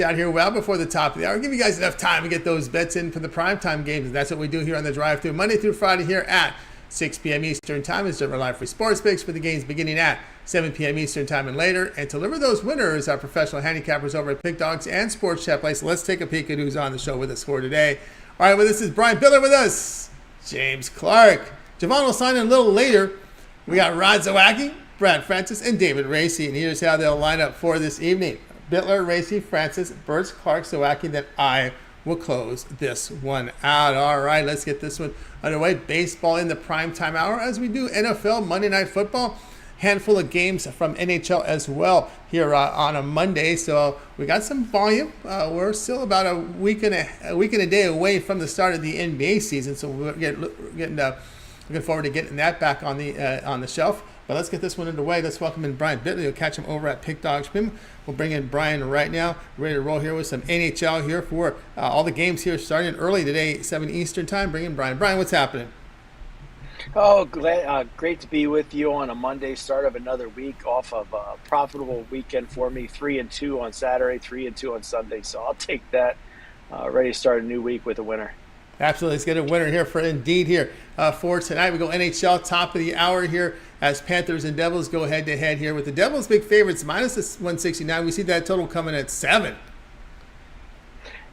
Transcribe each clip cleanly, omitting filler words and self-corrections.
out here well before the top of the hour. Give you guys enough time to get those bets in for the primetime games. And that's what we do here on the drive-thru Monday through Friday here at 6 p.m. Eastern Time. It's our live free sports picks for the games beginning at 7 p.m. Eastern Time and later. And to deliver those winners, our professional handicappers over at Pick Dogs and Sports Chat Place. Let's take a peek at who's on the show with us for today. All right, well, this is Brian Bitler with us. James Clark. Javon will sign in a little later. We got Rod Zawacky, Brad Francis, and David Racey. And here's how they'll line up for this evening. Bitler, Racey, Francis, Burts, Clark, Zawacky. Then I will close this one out. All right, let's get this one underway. Baseball in the primetime hour as we do NFL, Monday Night Football. Handful of games from NHL as well here on a Monday. So we got some volume. We're still about a week and a day away from the start of the NBA season. So we're looking forward to getting that back on the shelf. But let's get this one underway. Let's welcome in Brian Bitler. You'll catch him over at Pick Dogs. We'll bring in Brian right now. We're ready to roll here with some NHL here for all the games here starting early today, 7 Eastern Time. Bring in Brian. Brian, what's happening? Oh, great to be with you on a Monday, start of another week off of a profitable weekend for me. 3-2 on Saturday, 3-2 on Sunday. So I'll take that. Ready to start a new week with a winner. Absolutely. Let's get a winner here for tonight. We go NHL top of the hour here as Panthers and Devils go head-to-head here with the Devils big favorites minus the 169. We see that total coming at 7.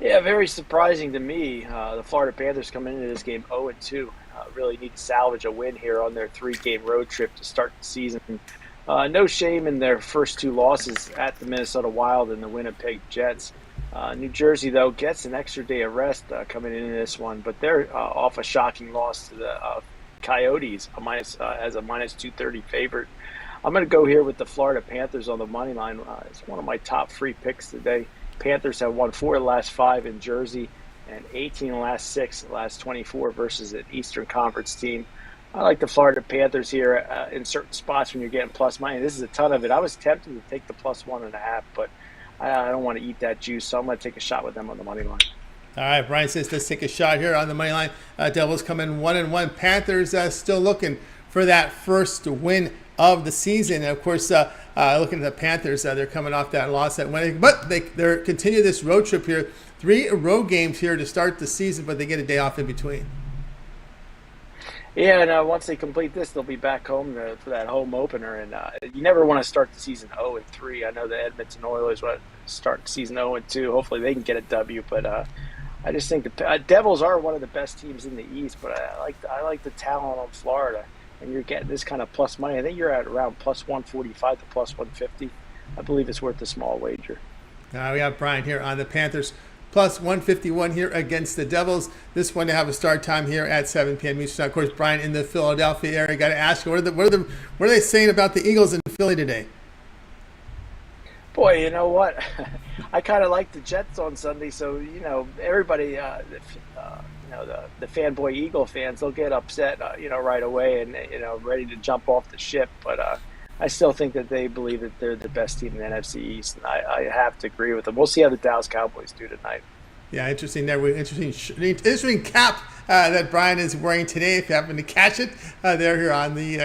Yeah, very surprising to me. The Florida Panthers coming into this game 0-2. Really need to salvage a win here on their 3-game road trip to start the season. No shame in their first 2 losses at the Minnesota Wild and the Winnipeg Jets. New Jersey, though, gets an extra day of rest coming into this one, but they're off a shocking loss to the Coyotes as a minus 230 favorite. I'm going to go here with the Florida Panthers on the money line. It's one of my top 3 picks today. Panthers have won 4 of the last 5 in Jersey and 18 of the last 6, the last 24 versus an Eastern Conference team. I like the Florida Panthers here in certain spots when you're getting plus money. This is a ton of it. I was tempted to take the plus 1.5, but I don't want to eat that juice, so I'm going to take a shot with them on the money line. All right, Brian says let's take a shot here on the money line. Devils come in 1-1. Panthers still looking for that first win of the season. And of course, looking at the Panthers, they're coming off that loss at Winnipeg, but they're continue this road trip here. 3 road games here to start the season, but they get a day off in between. Yeah, and once they complete this, they'll be back home for that home opener. And you never want to start the season 0-3. I know the Edmonton Oilers want to start the season 0-2. Hopefully they can get a W, but I just think the Devils are one of the best teams in the East. But I like the talent on Florida, and you're getting this kind of plus money. I think you're at around plus 145 to plus 150. I believe it's worth a small wager. We have Brian here on the Panthers. Plus 151 here against the Devils. This one to have a start time here at 7 p.m. Eastern. Of course, Brian in the Philadelphia area. Got to ask you, what are they saying about the Eagles in Philly today? Boy, you know what? I kind of like the Jets on Sunday, so everybody, the fanboy Eagle fans, they'll get upset, right away and ready to jump off the ship. But I still think that they believe that they're the best team in the NFC East, and I have to agree with them. We'll see how the Dallas Cowboys do tonight. Yeah, interesting there. Interesting cap that Brian is wearing today. If you happen to catch it, there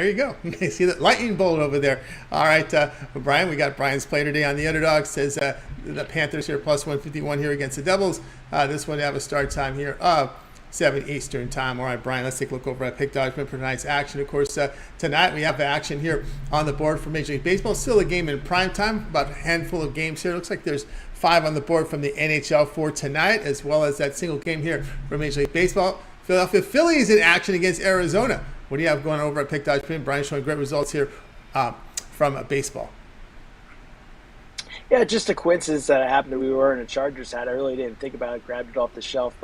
you go. You see that lightning bolt over there. All right, Brian, we got Brian's play today on the underdog. Says the Panthers here plus 151 here against the Devils. This one to have a start time here of 7 Eastern Time. All right, Brian, let's take a look over at Pick Dogs for tonight's action. Of course, tonight we have the action here on the board for Major League Baseball. Still a game in prime time, about a handful of games here. Looks like there's 5 on the board from the NHL for tonight, as well as that single game here for Major League Baseball. Philadelphia Phillies in action against Arizona. What do you have going over at Pick Dogs? Brian showing great results here from baseball. Yeah, just a coincidence that it happened that we were in a Chargers hat. I really didn't think about it, grabbed it off the shelf.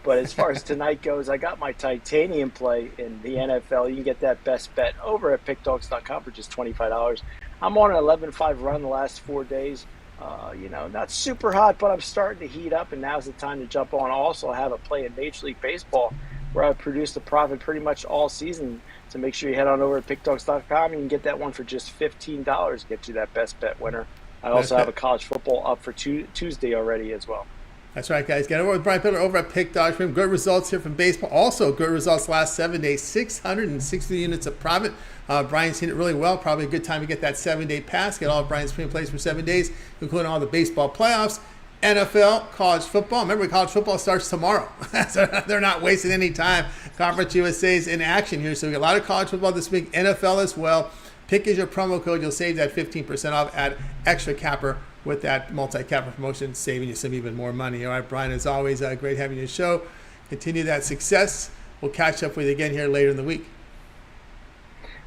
But as far as tonight goes, I got my titanium play in the NFL. You can get that best bet over at pickdogs.com for just $25. I'm on an 11-5 run the last 4 days. Not super hot, but I'm starting to heat up, and now's the time to jump on. I also have a play in Major League Baseball where I've produced a profit pretty much all season. So make sure you head on over to pickdogs.com. You can get that one for just $15, get you that best bet winner. I also have a college football up for Tuesday already as well. That's right, guys. Get over with Brian Bitler over at Pick Dogs. Good results here from baseball. Also, good results last 7 days. 660 units of profit. Brian's seen it really well. Probably a good time to get that 7-day pass. Get all of Brian's premium plays for 7 days, including all the baseball playoffs. NFL, college football. Remember, college football starts tomorrow. So they're not wasting any time. Conference USA's in action here. So we got a lot of college football this week, NFL as well. Pick is your promo code. You'll save that 15% off at Extra Capper with that multi-capper promotion, saving you some even more money. All right, Brian, as always, great having you on the show. Continue that success. We'll catch up with you again here later in the week.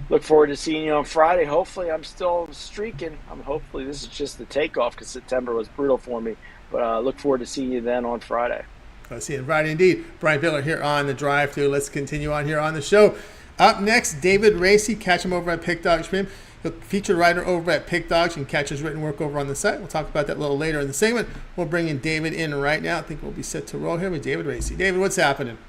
Look forward to seeing you on Friday. Hopefully, I'm still streaking. Hopefully, this is just the takeoff because September was brutal for me. But look forward to seeing you then on Friday. I'll see you on Friday indeed. Brian Bitler here on the drive-thru. Let's continue on here on the show. Up next, David Racey. Catch him over at Pick Dog Stream. He'll feature writer over at Pick Dogs. You can catch his written work over on the site. We'll talk about that a little later in the segment. We'll bring in David in right now. I think we'll be set to roll here with David Racey. David, what's happening?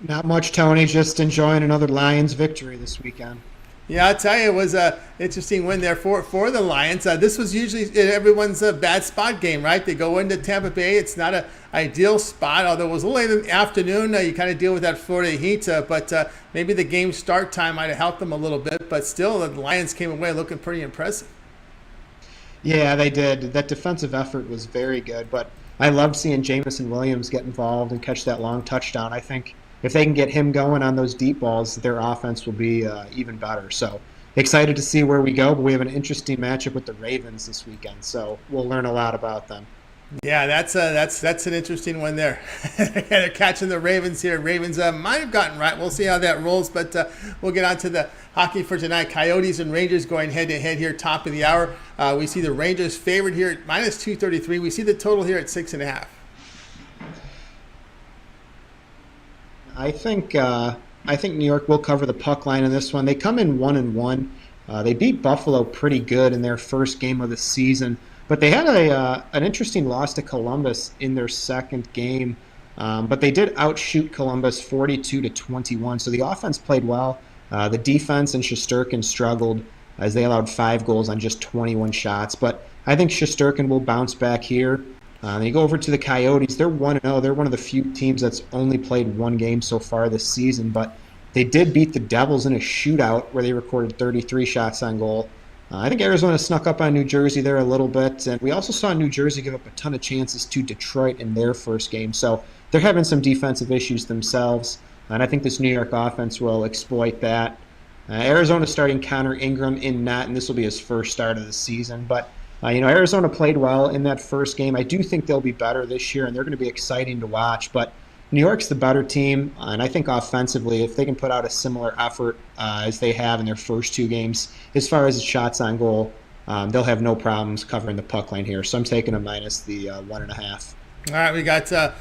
Not much, Tony. Just enjoying another Lions victory this weekend. Yeah, I'll tell you, it was an interesting win there for the Lions. This was usually everyone's bad spot game, right? They go into Tampa Bay. It's not an ideal spot, although it was a little late in the afternoon. You kind of deal with that Florida heat, but maybe the game start time might have helped them a little bit. But still, the Lions came away looking pretty impressive. Yeah, they did. That defensive effort was very good, but I loved seeing Jamison Williams get involved and catch that long touchdown. I think if they can get him going on those deep balls, their offense will be even better. So excited to see where we go, but we have an interesting matchup with the Ravens this weekend, so we'll learn a lot about them. Yeah, that's an interesting one there. They're catching the Ravens here. Ravens might have gotten right. We'll see how that rolls, but we'll get on to the hockey for tonight. Coyotes and Rangers going head-to-head here, top of the hour. We see the Rangers favored here at minus 233. We see the total here at 6.5. I think New York will cover the puck line in this one. They come in 1-1. They beat Buffalo pretty good in their first game of the season, but they had an interesting loss to Columbus in their second game. But they did outshoot Columbus 42-21. So the offense played well. The defense and Shesterkin struggled as they allowed 5 goals on just 21 shots. But I think Shesterkin will bounce back here. And you go over to the Coyotes. They're 1-0. They're one of the few teams that's only played one game so far this season, but they did beat the Devils in a shootout where they recorded 33 shots on goal. I think Arizona snuck up on New Jersey there a little bit, and we also saw New Jersey give up a ton of chances to Detroit in their first game. So they're having some defensive issues themselves, and I think this New York offense will exploit that. Arizona starting Connor Ingram in net, and this will be his first start of the season, but Arizona played well in that first game. I do think they'll be better this year, and they're going to be exciting to watch. But New York's the better team, and I think offensively, if they can put out a similar effort as they have in their first 2 games, as far as shots on goal, they'll have no problems covering the puck line here. So I'm taking a minus the 1.5. All right, we got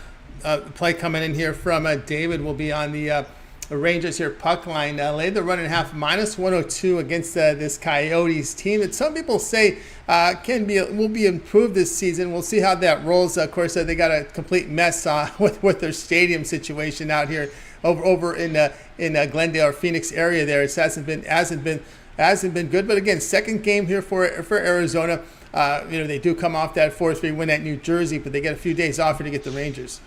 play coming in here from David. Will be on the Rangers here puck line. Laid the run in half, minus 102 against this Coyotes team that some people say will be improved this season. We'll see how that rolls. Of course, they got a complete mess with their stadium situation out here over in Glendale or Phoenix area. There, it hasn't been good. But again, second game here for Arizona. They do come off that 4-3 win at New Jersey, but they get a few days off here to get the Rangers.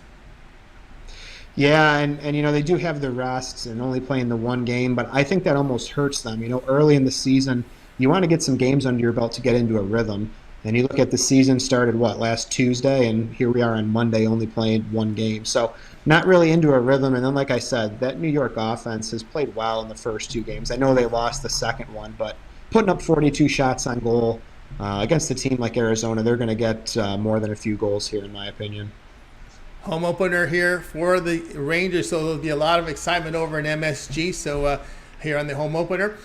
Yeah, and they do have the rests and only playing the one game, but I think that almost hurts them. Early in the season, you want to get some games under your belt to get into a rhythm. And you look at the season started, last Tuesday, and here we are on Monday only playing one game. So not really into a rhythm. And then, like I said, that New York offense has played well in the first 2 games. I know they lost the second one, but putting up 42 shots on goal against a team like Arizona, they're going to get more than a few goals here, in my opinion. Home opener here for the Rangers, so there'll be a lot of excitement over in MSG. So here on the home opener,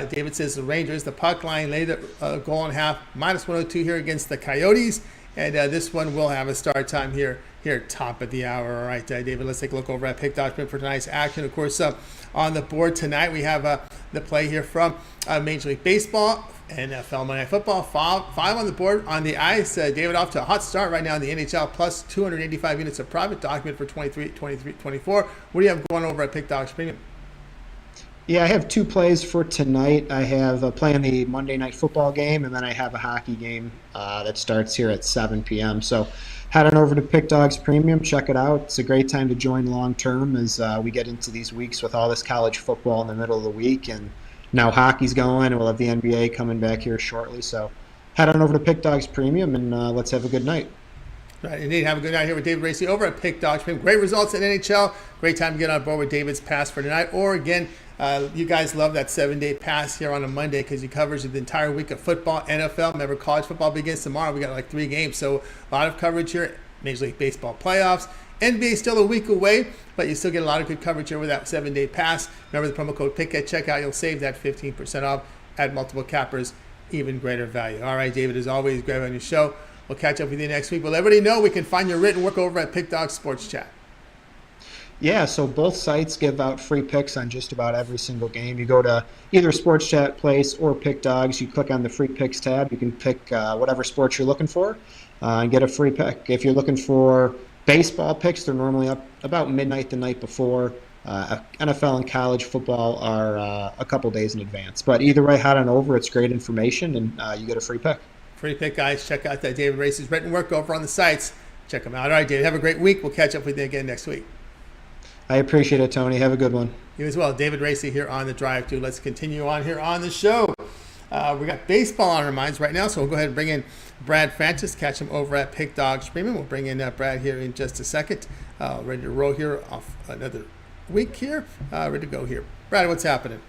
David says the Rangers, the puck line, laid a goal and a half, minus 102 here against the Coyotes. And this one will have a start time here top of the hour. All right, David, let's take a look over at Pick Dog for tonight's action. Of course, on the board tonight, we have the play here from Major League Baseball, NFL Monday Night Football, 5 on the board. On the ice, David off to a hot start right now in the NHL, plus 285 units of profit, document for 23-24. What do you have going over at Pick Dogs Premium? Yeah, I have 2 plays for tonight. I have a play on the Monday Night Football game, and then I have a hockey game that starts here at 7 p.m. So head on over to Pick Dogs Premium. Check it out. It's a great time to join long-term as we get into these weeks with all this college football in the middle of the week. And now hockey's going, and we'll have the NBA coming back here shortly. So head on over to Pick Dogs Premium, and let's have a good night. Right, indeed. Have a good night here with David Racey over at Pick Dogs. Great results in NHL. Great time to get on board with David's pass for tonight. Or again, you guys love that 7-day pass here on a Monday because he covers the entire week of football, NFL. Remember, college football begins tomorrow. We got like 3 games, so a lot of coverage here. Major League Baseball playoffs. NBA still a week away, but you still get a lot of good coverage here with that 7-day pass. Remember the promo code PICK at checkout. You'll save that 15% off at multiple cappers, even greater value. All right, David, as always, great on your show. We'll catch up with you next week. We'll let everybody know we can find your written work over at Pick Dog Sports Chat. Yeah, so both sites give out free picks on just about every single game. You go to either Sports Chat Place or Pick Dogs. You click on the free picks tab. You can pick whatever sports you're looking for and get a free pick. If you're looking for baseball picks, they're normally up about midnight the night before. NFL and college football are a couple days in advance. But either way, head on over. It's great information, and you get a free pick. Free pick, guys. Check out that David Racey's written work over on the sites. Check them out. All right, David, have a great week. We'll catch up with you again next week. I appreciate it, Tony. Have a good one. You as well. David Racey here on the Drive Thru. Let's continue on here on the show. We got baseball on our minds right now, so we'll go ahead and bring in Brad Francis, catch him over at Pick Dog Streaming. We'll bring in Brad here in just a second. Ready to roll here off another week here. Ready to go here. Brad, what's happening?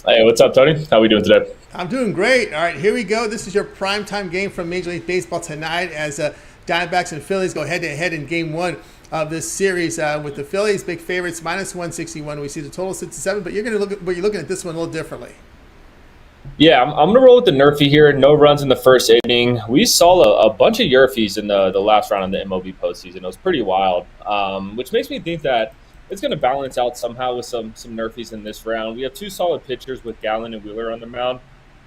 Hey, what's up, Tony? How are we doing today? I'm doing great. All right, here we go. This is your primetime game from Major League Baseball tonight as Diamondbacks and Phillies go head-to-head in Game 1 of this series with the Phillies, big favorites, minus 161. We see the total 6-7, but you're going to look at, but you're looking at this one a little differently. Yeah, I'm going to roll with the Nerfy here. No runs in the first inning. We saw a bunch of Yerfies in the last round of the MLB postseason. It was pretty wild, which makes me think that it's going to balance out somehow with some Nerfies in this round. We have 2 solid pitchers with Gallen and Wheeler on the mound.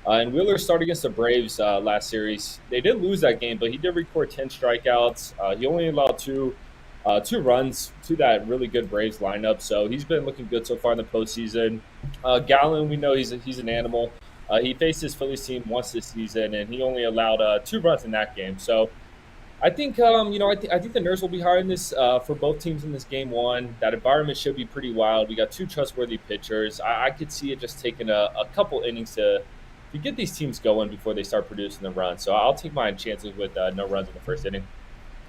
And Wheeler started against the Braves last series. They did lose that game, but he did record 10 strikeouts. He only allowed two runs to that really good Braves lineup. So he's been looking good so far in the postseason. Gallen, we know he's an animal. He faced his Phillies team once this season, and he only allowed 2 runs in that game. So I think I think the Nerds will be higher in this for both teams in this Game 1. That environment should be pretty wild. We got 2 trustworthy pitchers. I could see it just taking a couple innings to get these teams going before they start producing the runs. So I'll take my chances with no runs in the first inning.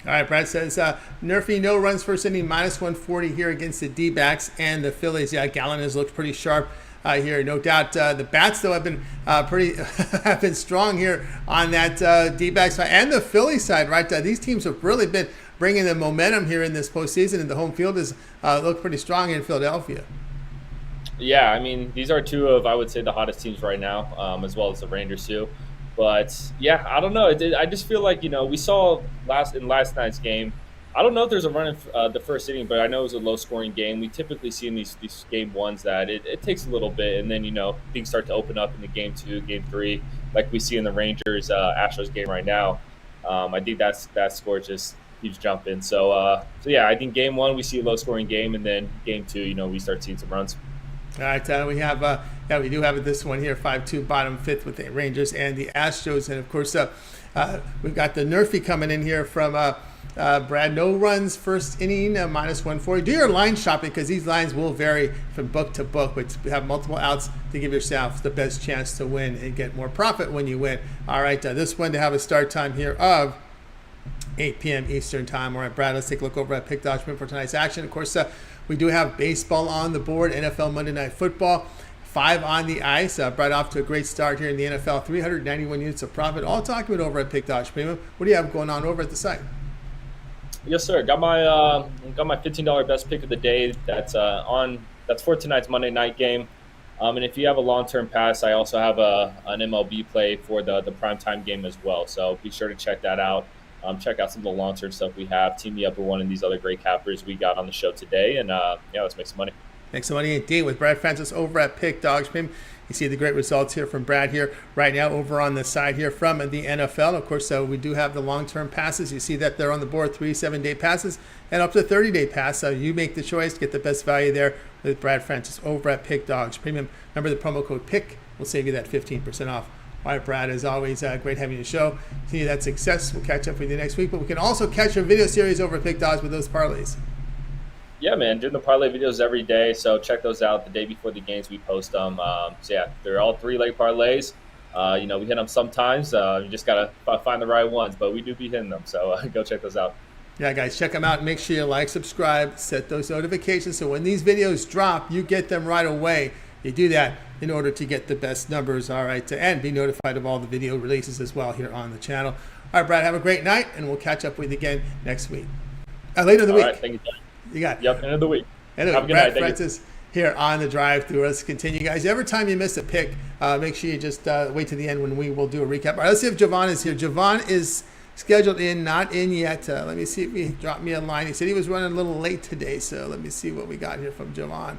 All right, Brad says Nerfy, no runs first inning, minus 140 here against the D-backs and the Phillies. Yeah, Gallen has looked pretty sharp here, no doubt. The bats, though, have been have been strong here on that D-backs side and the Phillies side, right? These teams have really been bringing the momentum here in this postseason, and the home field has looked pretty strong in Philadelphia. Yeah, I mean, these are 2 of, I would say, the hottest teams right now, as well as the Rangers too. But yeah, I don't know. I just feel like, we saw last night's game. I don't know if there's a run in the first inning, but I know it was a low-scoring game. We typically see in these Game 1s that it takes a little bit, and then, things start to open up in the Game 2, Game 3, like we see in the Rangers-Astros game right now. I think that score just keeps jumping. So yeah, I think Game 1 we see a low-scoring game, and then Game 2, we start seeing some runs. All right, we have we do have this one here, 5-2 bottom 5th with the Rangers and the Astros, and of course we've got the Nerfy coming in here from Brad. No runs first inning, minus 140. Do your line shopping because these lines will vary from book to book, but have multiple outs to give yourself the best chance to win and get more profit when you win. All right, this one to have a start time here of 8 p.m. Eastern time. All right, Brad, let's take a look over at Pick Dog for tonight's action. Of course, we do have baseball on the board, NFL Monday Night Football, 5 on the ice. Brad off to a great start here in the NFL, 391 units of profit. All talking about over at Pick Dog Premium. What do you have going on over at the site? Yes, sir. Got my $15 best pick of the day. That's for tonight's Monday night game. And if you have a long-term pass, I also have an MLB play for the primetime game as well. So be sure to check that out. Check out some of the long-term stuff we have. Team me up with one of these other great cappers we got on the show today. And, let's make some money. Make some money indeed with Brad Francis over at Pick Dogs. You see the great results here from Brad here right now over on the side here from the NFL. Of course, we do have the long-term passes. You see that they're on the board, 3 7-day passes and up to 30-day pass. So you make the choice, get the best value there with Brad Francis over at Pick Dogs Premium. Remember the promo code PICK will save you that 15% off. All right, Brad, as always, great having you on the show. Continue that success. We'll catch up with you next week, but we can also catch your video series over at Pick Dogs with those parlays. Yeah, man, doing the parlay videos every day, so check those out the day before the games. We post them. So yeah, they're all 3-leg parlays. We hit them sometimes. You just got to find the right ones, but we do be hitting them. So go check those out. Yeah, guys, check them out. Make sure you like, subscribe, set those notifications so when these videos drop, you get them right away. You do that in order to get the best numbers, all right, and be notified of all the video releases as well here on the channel. All right, Brad, have a great night, and we'll catch up with you again next week. Later in the week. All right, thank you. You got it. Yep, end of the week. Have a good night. Francis here on the drive-through. Let's continue, guys. Every time you miss a pick, make sure you just wait to the end when we will do a recap. All right, let's see if Javon is here. Javon is scheduled in, not in yet. Let me see if he dropped me a line. He said he was running a little late today, so let me see what we got here from Javon.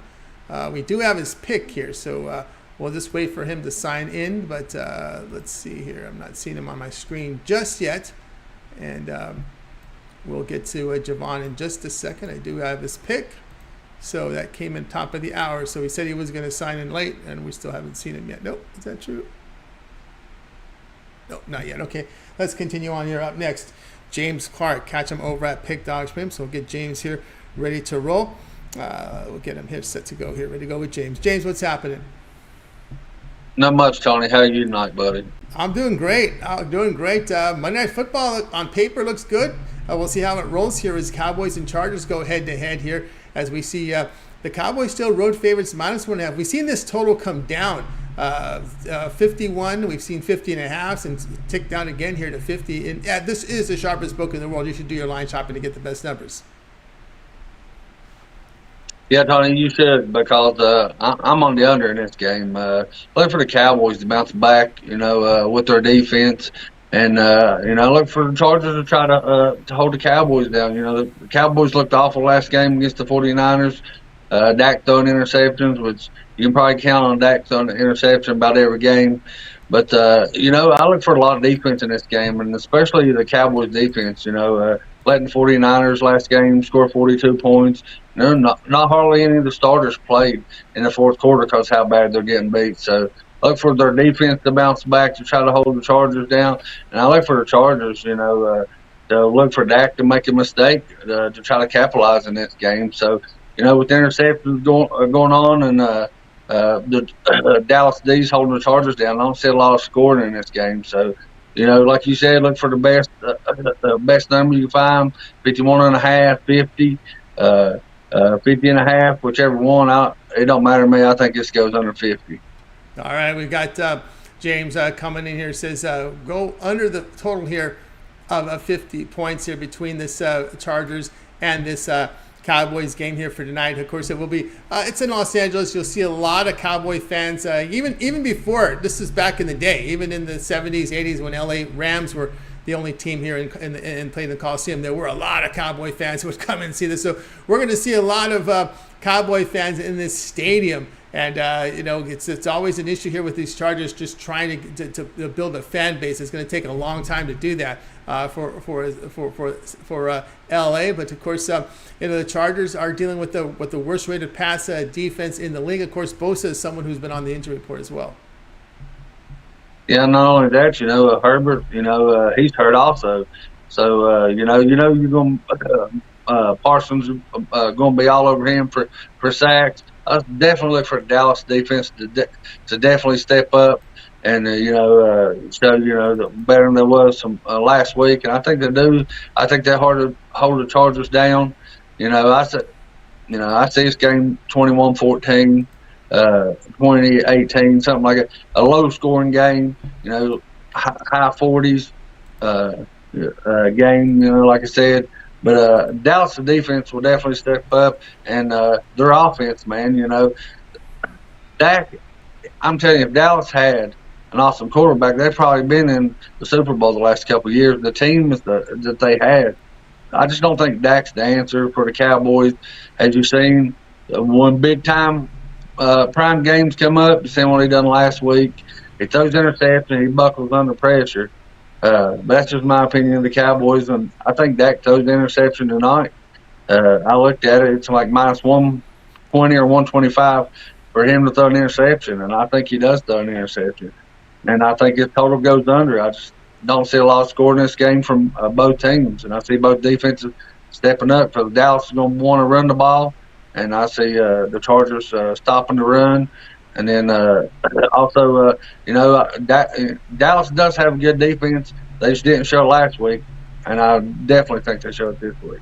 We do have his pick here, so we'll just wait for him to sign in. But let's see here. I'm not seeing him on my screen just yet. And we'll get to Javon in just a second. I do have his pick. So that came in top of the hour. So he said he was going to sign in late, and we still haven't seen him yet. Nope. Is that true? Nope, not yet. Okay. Let's continue on here. Up next, James Clark. Catch him over at Pick Dog Swim. So we'll get James here ready to roll. We'll get him here set to go here. Ready to go with James. James, what's happening? Not much, Tony. How are you tonight, buddy? I'm doing great. Monday Night Football on paper looks good. We'll see how it rolls here as Cowboys and Chargers go head-to-head here as we see the Cowboys still road favorites -1.5. We've seen this total come down. 51, we've seen 50.5 and tick down again here to 50. And this is the sharpest book in the world. You should do your line shopping to get the best numbers. Yeah, Tony, you should, because I'm on the under in this game. Look for the Cowboys to bounce back, with their defense. And, look for the Chargers to try to hold the Cowboys down. The Cowboys looked awful last game against the 49ers. Dak throwing interceptions, which you can probably count on Dak throwing an interception about every game. But, I look for a lot of defense in this game, and especially the Cowboys defense, letting 49ers last game score 42 points. Not hardly any of the starters played in the fourth quarter because how bad they're getting beat. So look for their defense to bounce back to try to hold the Chargers down. And I look for the Chargers, to look for Dak to make a mistake to try to capitalize in this game. So, with the interceptions going on and the Dallas D's holding the Chargers down, I don't see a lot of scoring in this game. So, like you said, look for the best number you can find, 51.5, 50, 50.5, whichever one. It don't matter to me. I think this goes under 50. All right, we've got James coming in here. Says go under the total here of 50 points here between this Chargers and this Cowboys game here for tonight. Of course, it will be. It's in Los Angeles. You'll see a lot of Cowboy fans. Even before this is back in the day, even in the 70s, 80s, when LA Rams were the only team here and played in the Coliseum, there were a lot of Cowboy fans who would come and see this. So we're going to see a lot of Cowboy fans in this stadium. And, it's always an issue here with these Chargers just trying to build a fan base. It's going to take a long time to do that for LA. But, of course, the Chargers are dealing with the worst-rated pass defense in the league. Of course, Bosa is someone who's been on the injury report as well. Yeah, not only that, Herbert, he's hurt also. So, you're going Parsons going to be all over him for sacks. I definitely look for the Dallas defense to definitely step up and show better than there was some last week, and I think they do. I think they're hard to hold the Chargers down. I see this game 21-14, 20-18, something like a low scoring game. High 40s game. Like I said. But Dallas' defense will definitely step up, and their offense, man, Dak, I'm telling you, if Dallas had an awesome quarterback, they've probably been in the Super Bowl the last couple of years. The teams that they had, I just don't think Dak's the answer for the Cowboys. As you've seen, when big-time prime games come up, you seen what he done last week. He throws interception, he buckles under pressure. But that's just my opinion of the Cowboys, and I think Dak throws the interception tonight. I looked at it; it's like -120 or 125 for him to throw an interception, and I think he does throw an interception. And I think his total goes under. I just don't see a lot of scoring in this game from both teams, and I see both defenses stepping up. For the Dallas is going to want to run the ball, and I see the Chargers stopping the run And then also, Dallas does have a good defense. They just didn't show last week, and I definitely think they show it this week.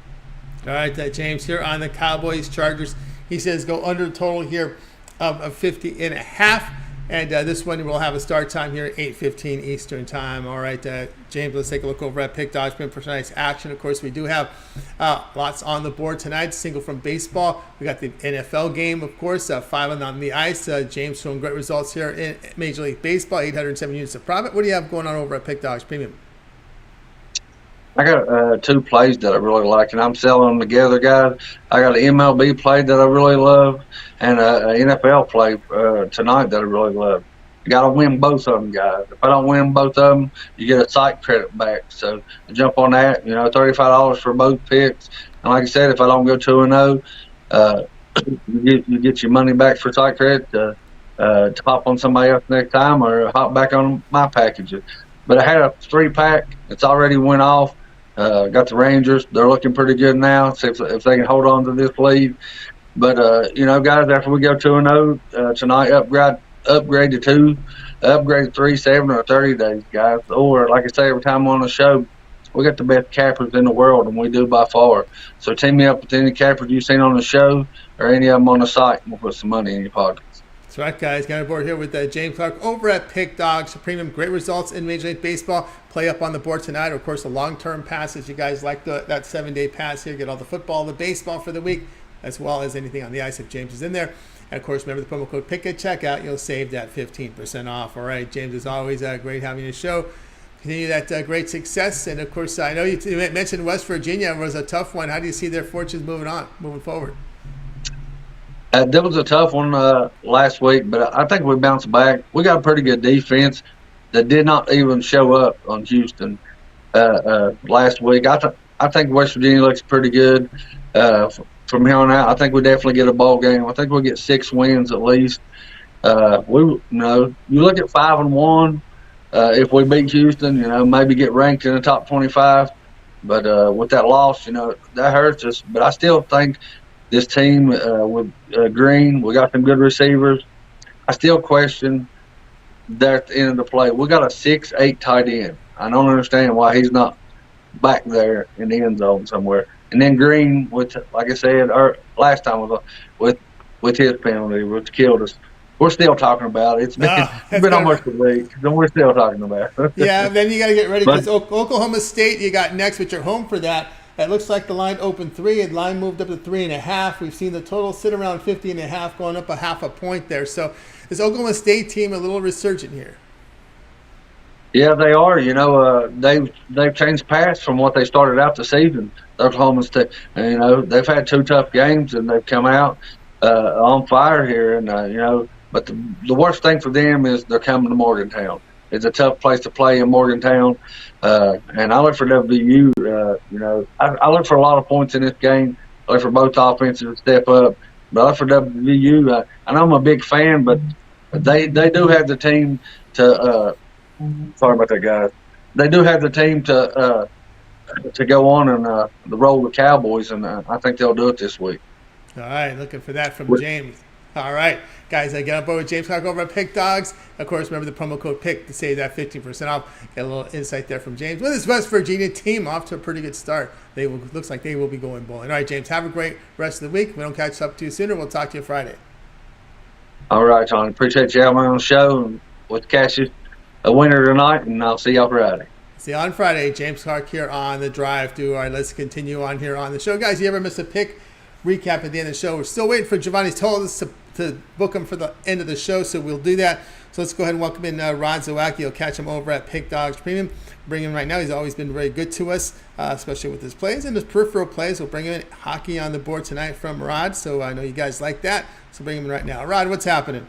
All right, James, here on the Cowboys Chargers. He says go under total here of 50.5. And this one will have a start time here at 8:15 Eastern time. All right, James, let's take a look over at Pick Dodge for tonight's action. Of course, we do have lots on the board tonight. Single from baseball. We got the NFL game, of course, 5 on the ice. James showing great results here in Major League Baseball, 807 units of profit. What do you have going on over at Pick Dodge Premium? I got 2 plays that I really like, and I'm selling them together, guys. I got an MLB play that I really love, and an NFL play tonight that I really love. You got to win both of them, guys. If I don't win both of them, you get a site credit back. So jump on that. $35 for both picks. And like I said, if I don't go 2-0, you get your money back for site credit to hop on somebody else next time or hop back on my packages. But I had a 3-pack. It's already went off. Got the Rangers. They're looking pretty good now. See if they can hold on to this lead. But, guys, after we go 2-0 tonight, upgrade to 2, upgrade to 3, 7, or 30 days, guys. Or, like I say, every time on the show, we got the best cappers in the world, and we do by far. So team me up with any cappers you've seen on the show or any of them on the site, and we'll put some money in your pockets. That's right, guys. Got on board here with James Clark over at Pick Dogs Premium. Great results in Major League Baseball. Play up on the board tonight. Of course, the long-term passes. You guys like that 7-day pass here. Get all the football, the baseball for the week, as well as anything on the ice if James is in there. And, of course, remember the promo code PICK at checkout. You'll save that 15% off. All right, James, as always, great having you on the show. Continue that great success. And, of course, I know you mentioned West Virginia was a tough one. How do you see their fortunes moving forward? That was a tough one last week, but I think we bounced back. We got a pretty good defense that did not even show up on Houston last week. I think West Virginia looks pretty good from here on out. I think we definitely get a ball game. I think we'll get 6 wins at least. You look at 5-1. If we beat Houston, maybe get ranked in the top 25. But with that loss, that hurts us. But I still think this team with Green, we got some good receivers. I still question that at the end of the play. We got a 6'8" tight end. I don't understand why he's not back there in the end zone somewhere. And then Green, which, like I said, last time was with his penalty, which killed us. We're still talking about it. It's been almost a week, and we're still talking about it. Yeah, then you got to get ready because Oklahoma State you got next, but you're home for that. It looks like the line opened 3, and line moved up to 3.5. We've seen the total sit around 50.5, going up a half a point there. So this Oklahoma State team a little resurgent here. Yeah, they are. They've changed paths from what they started out the season. Oklahoma State, they've had 2 tough games, and they've come out on fire here. And but the worst thing for them is they're coming to Morgantown. It's a tough place to play in Morgantown. And I look for WVU. I look for a lot of points in this game. I look for both offenses to step up. But I look for WVU. I know I'm a big fan, but they do have the team to sorry about that, guys. They do have the team to go on and roll the Cowboys, and I think they'll do it this week. All right, looking for that from James. All right, guys, I get on board with James Clark over at Pick Dogs. Of course, remember the promo code PICK to save that 15% off. Get a little insight there from James. With his West Virginia team off to a pretty good start. Looks like they will be going bowling. All right, James, have a great rest of the week. If we don't catch up too sooner, we'll talk to you Friday. All right, Tony. Appreciate you having me on the show. And we'll catch you a winner tonight, and I'll see y'all Friday. See you on Friday. James Clark here on the drive through. All right, let's continue on here on the show. Guys, you ever miss a pick recap at the end of the show? We're still waiting for Giovanni Tolis to book him for the end of the show, so we'll do that. So let's go ahead and welcome in Rod Zawacky. You'll catch him over at Pick Dogs Premium. Bring him right now. He's always been very good to us, especially with his plays and his peripheral plays. We'll bring him in. Hockey on the board tonight from Rod, so I know you guys like that. So bring him in right now. Rod, what's happening?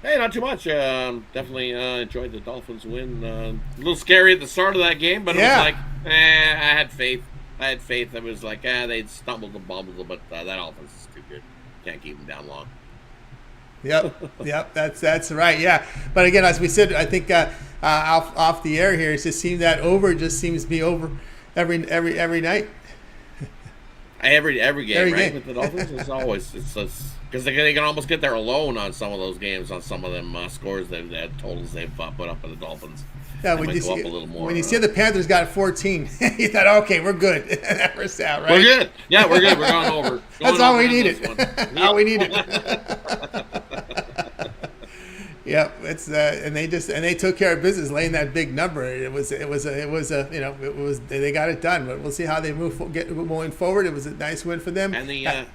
Hey, not too much. Definitely enjoyed the Dolphins win. A little scary at the start of that game, but it was like, I had faith. It was like, they'd stumbled and bumbled, but that offense is too good. Can't keep them down long. Yep, that's right. Yeah, but again, as we said, I think off the air here, it just seems that over just seems to be over every night. Every game, right? With the Dolphins, it's always because they can almost get there alone on some of those games, on some of them scores that totals they've put up with the Dolphins. Yeah, when you see the Panthers got 14, you thought, okay, we're good. That first out, right? We're good. Yeah, we're good. We're going over. That's all we needed. All we needed. Yeah, it's and they took care of business, laying that big number. They got it done. But we'll see how they moving forward. It was a nice win for them. And the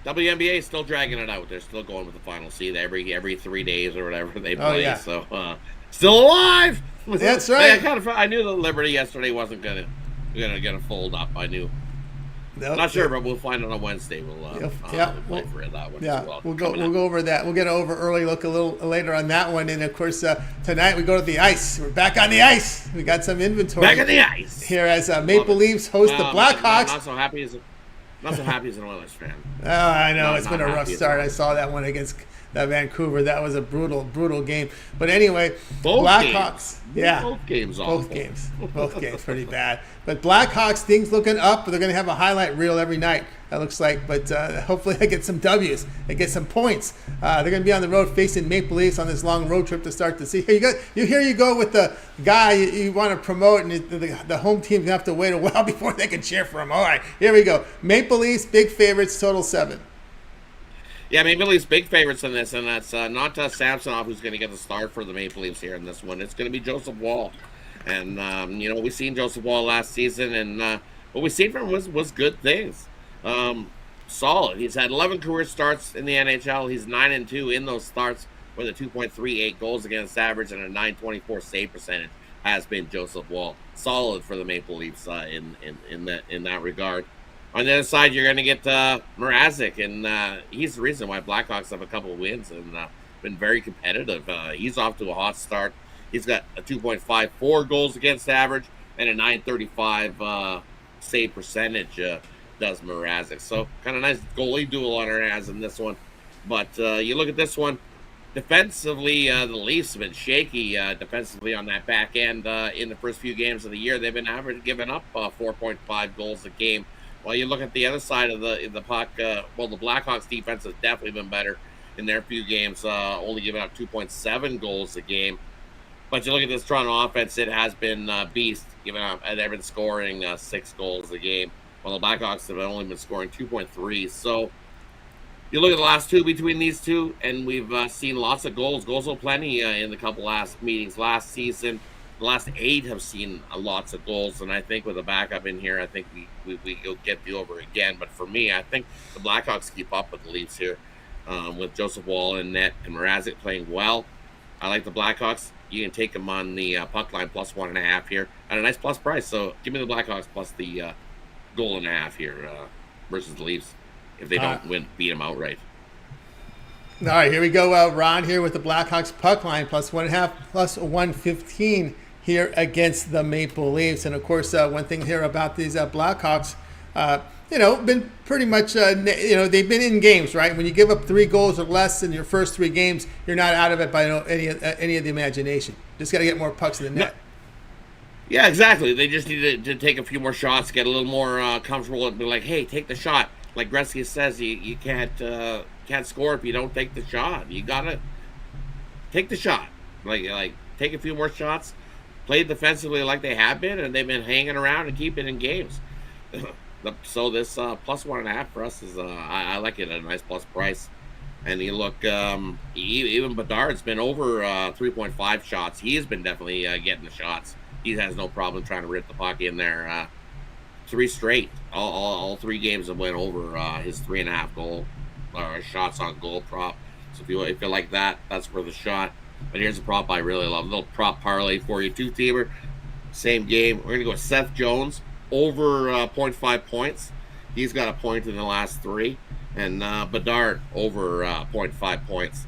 WNBA is still dragging it out. They're still going with the final seed every 3 days or whatever they play. Oh, yeah. So still alive. That's right. I knew the Liberty yesterday wasn't gonna fold up. I knew. Nope. Not sure, but we'll find it on Wednesday. We'll play for that one. Yeah, as well. we'll go over that. We'll get over early look a little later on that one, and of course tonight we go to the ice. We're back on the ice. We got some inventory back on the ice here as Maple Leafs host the Blackhawks. Not so happy as an Oilers fan. Oh, I know it's been a rough start. I saw that one against Vancouver. That was a brutal game. But anyway, Blackhawks. Yeah, both games. Both games pretty bad. But Blackhawks, things looking up. They're going to have a highlight reel every night, that looks like. But hopefully they get some W's. They get some points. They're going to be on the road facing Maple Leafs on this long road trip to start the season. Here you go with the guy you want to promote, and the home team's going to have to wait a while before they can cheer for him. All right, here we go. Maple Leafs, big favorites, total 7. Yeah, Maple Leafs big favorites in this, and that's not Samsonov who's going to get the start for the Maple Leafs here in this one. It's going to be Joseph Woll. And, we've seen Joseph Woll last season, and what we've seen from him was good things. Solid. He's had 11 career starts in the NHL. He's 9-2 in those starts with a 2.38 goals against average and a 924 save percentage has been Joseph Woll. Solid for the Maple Leafs in that regard. On the other side, you're going to get Mrazek, and he's the reason why Blackhawks have a couple of wins and been very competitive. He's off to a hot start. He's got a 2.54 goals against average and a 935 save percentage, does Mrazek. So kind of nice goalie duel on our hands in this one. But you look at this one, defensively, the Leafs have been shaky defensively on that back end. In the first few games of the year, they've been giving up 4.5 goals a game. While you look at the other side of the puck, the Blackhawks defense has definitely been better in their few games, only giving up 2.7 goals a game. But you look at this Toronto offense, it has been beast, giving up, and they've been scoring 6 goals a game, while the Blackhawks have only been scoring 2.3. So you look at the last two between these two, and we've seen lots of goals. Goals are plenty in the couple last meetings last season. The last 8 have seen lots of goals, and I think with a backup in here, I think we'll get the over again. But for me, I think the Blackhawks keep up with the Leafs here, with Joseph Woll in net and Mrazek playing well. I like the Blackhawks. You can take them on the puck line plus 1.5 here at a nice plus price. So give me the Blackhawks plus the goal and a half here versus the Leafs if they don't beat them outright. All right, here we go. Ron here with the Blackhawks puck line plus 1.5 plus 115 here against the Maple Leafs. And of course, one thing here about these Blackhawks, been pretty much, they've been in games, right? When you give up 3 goals or less in your first 3 games, you're not out of it by any of the imagination. Just got to get more pucks in the net. Yeah, exactly. They just need to take a few more shots, get a little more comfortable, and be like, hey, take the shot. Like Gretzky says, you can't score if you don't take the shot. You got to take the shot. Like take a few more shots, play defensively like they have been, and they've been hanging around and keeping in games. So this plus 1.5 for us is I like it at a nice plus price. And you look, even Bedard's been over 3.5 shots. He has been definitely getting the shots. He has no problem trying to rip the puck in there. 3 straight. All 3 games have went over his 3.5 goal shots on goal prop. So if you like that, that's worth a shot. But here's a prop I really love. A little prop parlay for you, 2-teamer. Same game. We're going to go with Seth Jones over 0.5 points. He's got a point in the last 3. And Bedard over 0.5 points.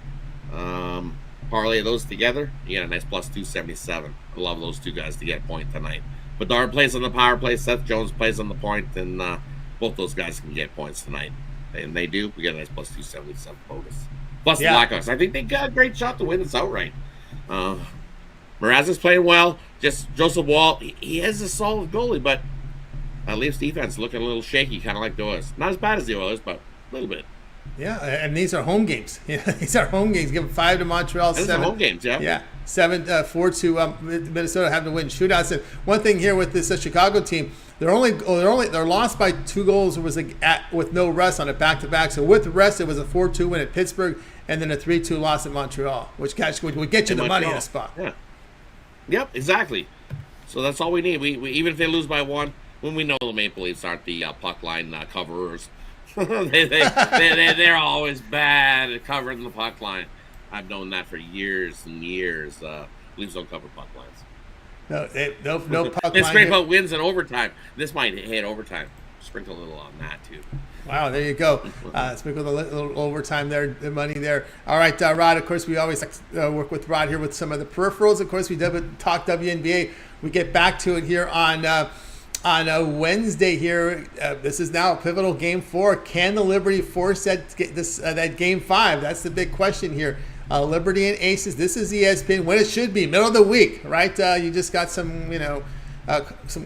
Parlay those together, you get a nice plus 277. I love those 2 guys to get a point tonight. Bedard plays on the power play. Seth Jones plays on the point. And both those guys can get points tonight. And they do. We get a nice plus 277 bonus. Plus the Blackhawks. I think they got a great shot to win this outright. Mrazek's playing well. Just Joseph Woll, he is a solid goalie, but Leafs defense looking a little shaky, kind of like the Oilers. Not as bad as the Oilers, but a little bit. Yeah, and these are home games. These are home games. Give 5 to Montreal, These 7 are home games, yeah. Yeah, 4 to Minnesota, having to win shootouts. And one thing here with this Chicago team, they're lost by 2 goals. It was with no rest on a back-to-back. So with rest, it was a 4-2 win at Pittsburgh, and then a 3-2 loss at Montreal, which would get you the money in a spot. Yeah. Yep, exactly. So that's all we need. We even if they lose by 1, when we know the Maple Leafs aren't the puck line coverers. They're always bad at covering the puck line. I've known that for years and years. Leafs don't cover puck lines. No puck line. They sprinkle wins in overtime. This might hit overtime. Sprinkle a little on that too. Wow, there you go. Sprinkle a little overtime there, the money there. All right, Rod, of course, we always work with Rod here with some of the peripherals. Of course, we talk WNBA. We get back to it here on Wednesday here. This is now a pivotal Game 4. Can the Liberty force that Game 5? That's the big question here. Liberty and Aces. This is ESPN when it should be, middle of the week, right? You just got some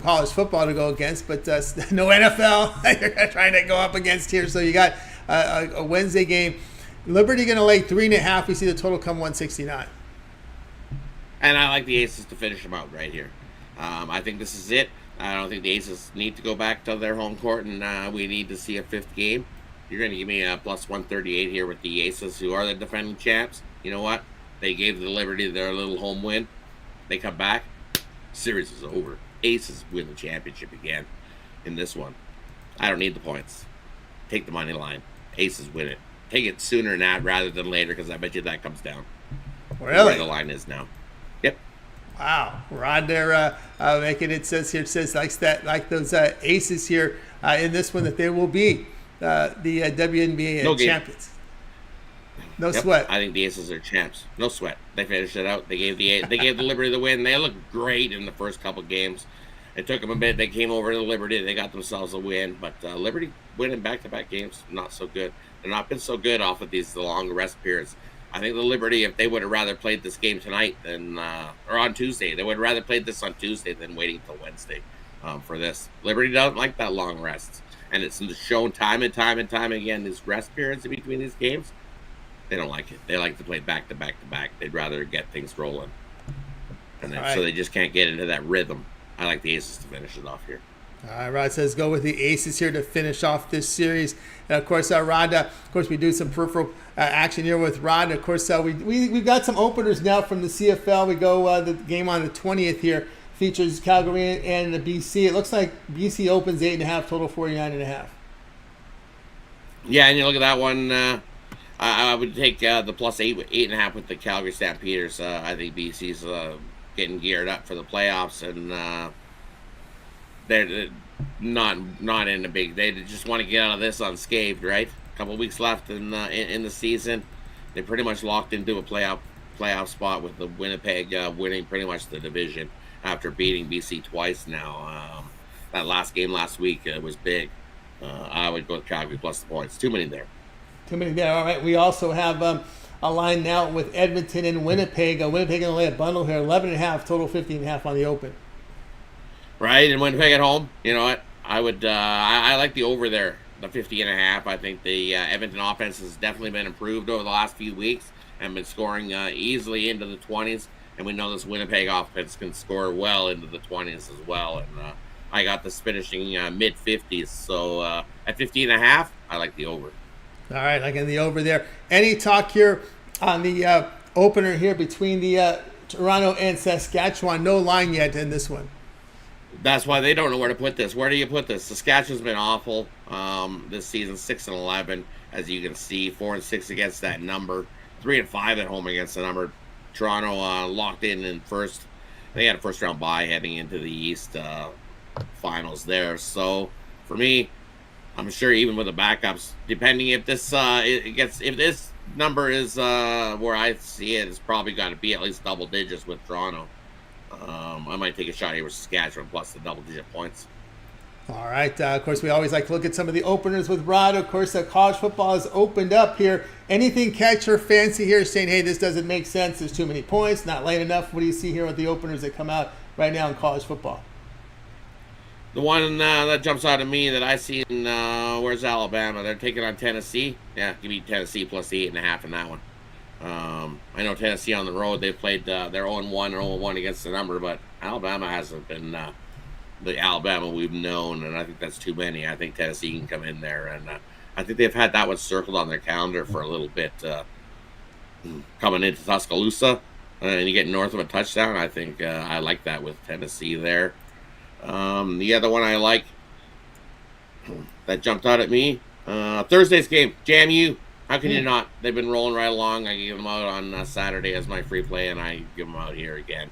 college football to go against, but no NFL you're trying to go up against here. So you got a Wednesday game. Liberty going to lay 3.5. We see the total come 169. And I like the Aces to finish them out right here. I think this is it. I don't think the Aces need to go back to their home court, and we need to see a 5th game. You're going to give me a plus 138 here with the Aces, who are the defending champs. You know what? They gave the Liberty their little home win. They come back. Series is over. Aces win the championship again in this one. I don't need the points. Take the money line. Aces win it. Take it sooner than that rather than later, because I bet you that comes down. Really? Where the line is now. Yep. Wow, Rod there making it says like those Aces here in this one that they will be the WNBA champions. No sweat. I think the Aces are champs. No sweat. They finished it out. They gave the Liberty the win. They looked great in the first couple games. It took them a bit. They came over to the Liberty. They got themselves a win. But Liberty winning back-to-back games, not so good. They've not been so good off of the long rest periods. I think the Liberty, if they would have rather played this game tonight than or on Tuesday, they would have rather played this on Tuesday than waiting till Wednesday for this. Liberty doesn't like that long rest. And it's shown time and time and time again, these rest periods in between these games. They don't like it. They like to play back to back to back. They'd rather get things rolling. And then, so they just can't get into that rhythm. I like the Aces to finish it off here. All right, Rod says go with the Aces here to finish off this series. And of course, Rod, we do some peripheral action here with Rod. Of course, we've got some openers now from the CFL. We go the game on the 20th here. Features Calgary and the BC. It looks like BC opens 8.5, total 49.5. Yeah, and you look at that one. I would take the plus 8.5 with the Calgary Stampeders. I think BC's getting geared up for the playoffs, and they're not in the big. They just want to get out of this unscathed, right? A couple weeks left in the season. They pretty much locked into a playoff spot with the Winnipeg winning pretty much the division after beating BC twice now. That last game last week was big. I would go with Calgary plus the points. Too many there. All right. We also have a line now with Edmonton and Winnipeg. Winnipeg going to lay a bundle here, 11.5, total 15.5 on the open. Right, and Winnipeg at home. You know what? I would. I like the over there, the 50.5. I think the Edmonton offense has definitely been improved over the last few weeks and been scoring easily into the 20s. And we know this Winnipeg offense can score well into the 20s as well. And I got this finishing mid 50s. So at 50.5, I like the over. All right, like in the over there. Any talk here on the opener here between the Toronto and Saskatchewan? No line yet in this one. That's why they don't know where to put this. Where do you put this? Saskatchewan's been awful this season, 6-11, as you can see, 4-6 against that number, 3-5 at home against the number. Toronto locked in first. They had a first-round bye heading into the East finals there. So for me, I'm sure even with the backups, depending if this if this number is where I see it, it's probably got to be at least double digits with Toronto. I might take a shot here with Saskatchewan plus the double-digit points. All right. Of course, we always like to look at some of the openers with Rod. Of course, college football has opened up here. Anything catch your fancy here saying, hey, this doesn't make sense. There's too many points, not late enough. What do you see here with the openers that come out right now in college football? The one that jumps out at me that I seen, where's Alabama? They're taking on Tennessee. Yeah, give me Tennessee plus the 8.5 in that one. I know Tennessee on the road, they played they're 0-1 or 0-1 against the number, but Alabama hasn't been the Alabama we've known, and I think that's too many. I think Tennessee can come in there, and I think they've had that one circled on their calendar for a little bit. Coming into Tuscaloosa, and you get north of a touchdown, I think I like that with Tennessee there. The other one I like that jumped out at me, Thursday's game, JMU. How can you not? They've been rolling right along. I give them out on Saturday as my free play, and I give them out here again.